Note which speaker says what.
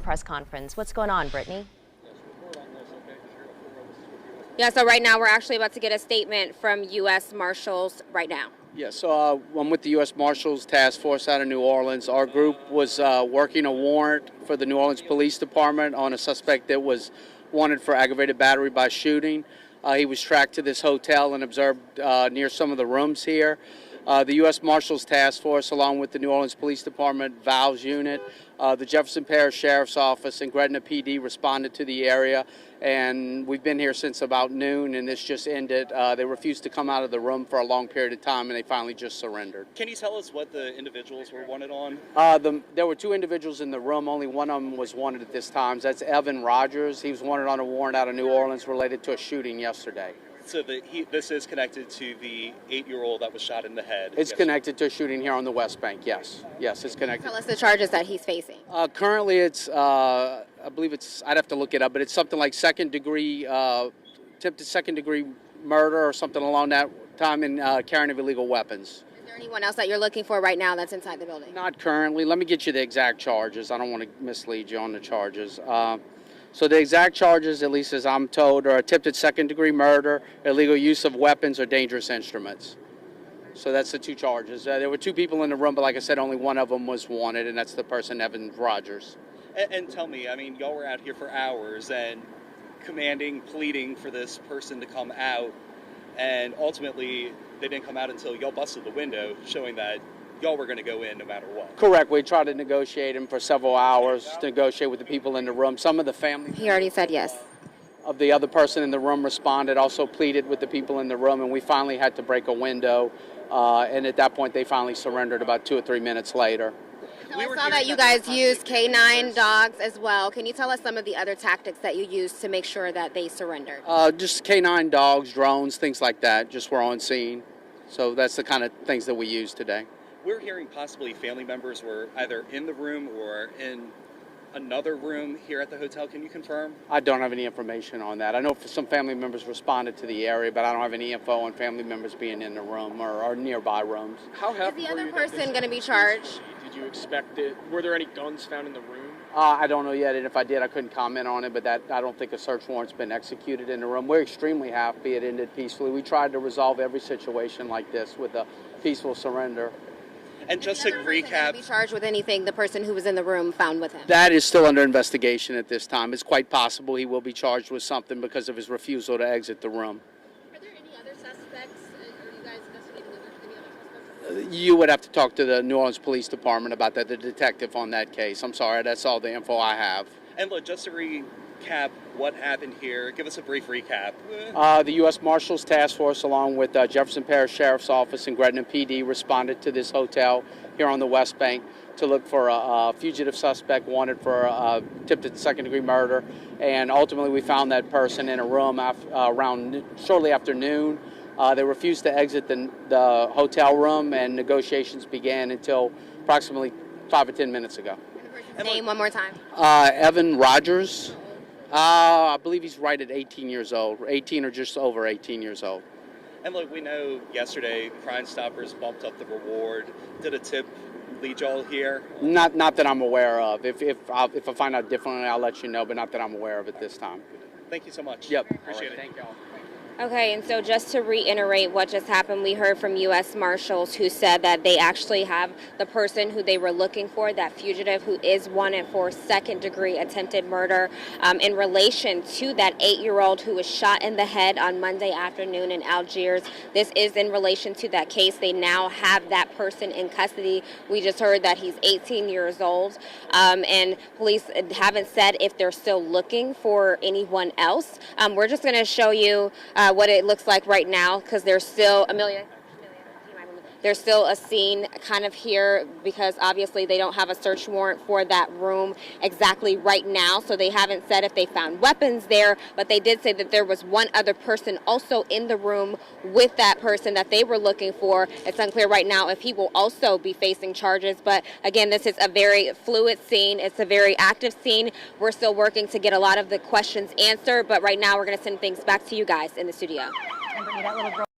Speaker 1: press conference. What's going on, Brittany?
Speaker 2: Yeah, so right now we're actually about to get a statement from U.S. Marshals right now.
Speaker 3: Yeah, so I'm with the U.S. Marshals Task Force out of New Orleans. Our group was working a warrant for the New Orleans Police Department on a suspect that was wanted for aggravated battery by shooting. He was tracked to this hotel and observed near some of the rooms here. The U.S. Marshals Task Force, along with the New Orleans Police Department, VALS unit, the Jefferson Parish Sheriff's Office, and Gretna PD responded to the area. And we've been here since about noon, and this just ended. They refused to come out of the room for a long period of time, and they finally just surrendered.
Speaker 4: Can you tell us what the individuals were wanted on?
Speaker 3: There were two individuals in the room. Only one of them was wanted at this time. That's Evan Rogers. He was wanted on a warrant out of New Orleans related to a shooting yesterday.
Speaker 4: So this is connected to the 8-year-old that was shot in the head.
Speaker 3: It's connected to a shooting here on the West Bank, yes. Yes, it's connected.
Speaker 2: Tell us the charges that he's facing.
Speaker 3: Currently, it's, I believe it's, I'd have to look it up, but it's something like attempted second-degree murder or something along that time, and carrying of illegal weapons.
Speaker 2: Is there anyone else that you're looking for right now that's inside the building?
Speaker 3: Not currently. Let me get you the exact charges. I don't want to mislead you on the charges. So the exact charges, at least as I'm told, are attempted second-degree murder, illegal use of weapons, or dangerous instruments. So that's the two charges. There were two people in the room, but like I said, only one of them was wanted, and that's the person, Evan Rogers.
Speaker 4: And tell me, I mean, y'all were out here for hours and pleading for this person to come out, and ultimately they didn't come out until y'all busted the window, showing that y'all were going to go in no matter what.
Speaker 3: Correct. We tried to negotiate him for several hours, to negotiate with the people in the room. Some of the family...
Speaker 2: He already said yes.
Speaker 3: ...of the other person in the room responded, also pleaded with the people in the room, and we finally had to break a window. And at that point, they finally surrendered about 2 or 3 minutes later.
Speaker 2: So I saw that you guys used K9 dogs as well. Can you tell us some of the other tactics that you used to make sure that they surrendered?
Speaker 3: Just K9 dogs, drones, things like that, just were on scene. So that's the kind of things that we use today.
Speaker 4: We're hearing possibly family members were either in the room or in another room here at the hotel. Can you confirm?
Speaker 3: I don't have any information on that. I know some family members responded to the area, but I don't have any info on family members being in the room or nearby rooms.
Speaker 2: How is the other person going to be charged?
Speaker 5: Did you expect it? Were there any guns found in the room?
Speaker 3: I don't know yet, and if I did, I couldn't comment on it, but I don't think a search warrant's been executed in the room. We're extremely happy it ended peacefully. We tried to resolve every situation like this with a peaceful surrender.
Speaker 4: And just to recap,
Speaker 2: be charged with anything the person who was in the room found with him?
Speaker 3: That is still under investigation at this time. It's quite possible he will be charged with something because of his refusal to exit the room.
Speaker 6: Are there any other suspects? Are you guys investigating any other suspects?
Speaker 3: You would have to talk to the New Orleans Police Department about that, the detective on that case. I'm sorry, that's all the info I have.
Speaker 4: And look, just to recap what happened here, give us a brief recap.
Speaker 3: The U.S. Marshals Task Force, along with Jefferson Parish Sheriff's Office and Gretna PD, responded to this hotel here on the West Bank to look for a fugitive suspect wanted for attempted second-degree murder. And ultimately, we found that person in a room shortly after noon. They refused to exit the hotel room, and negotiations began until approximately 5 or 10 minutes ago.
Speaker 2: Name one more time.
Speaker 3: Evan Rogers. I believe he's right at 18 years old, 18 or just over 18 years old.
Speaker 4: And look, we know yesterday Crime Stoppers bumped up the reward. Did a tip lead y'all here?
Speaker 3: Not that I'm aware of. If I find out differently, I'll let you know, but not that I'm aware of at this time.
Speaker 4: Thank you so much.
Speaker 3: Yep.
Speaker 4: Appreciate it.
Speaker 3: Thank y'all.
Speaker 2: Okay, and so just to reiterate what just happened, we heard from U.S. Marshals who said that they actually have the person who they were looking for, that fugitive who is wanted for second-degree attempted murder, in relation to that 8-year-old who was shot in the head on Monday afternoon in Algiers. This is in relation to that case. They now have that person in custody. We just heard that he's 18 years old, and police haven't said if they're still looking for anyone else. We're just going to show you what it looks like right now, because there's still, there's still a scene kind of here, because obviously they don't have a search warrant for that room exactly right now, so they haven't said if they found weapons there, but they did say that there was one other person also in the room with that person that they were looking for. It's unclear right now if he will also be facing charges, but again, this is a very fluid scene. It's a very active scene. We're still working to get a lot of the questions answered, but right now we're going to send things back to you guys in the studio.
Speaker 1: And Brittany, that little girl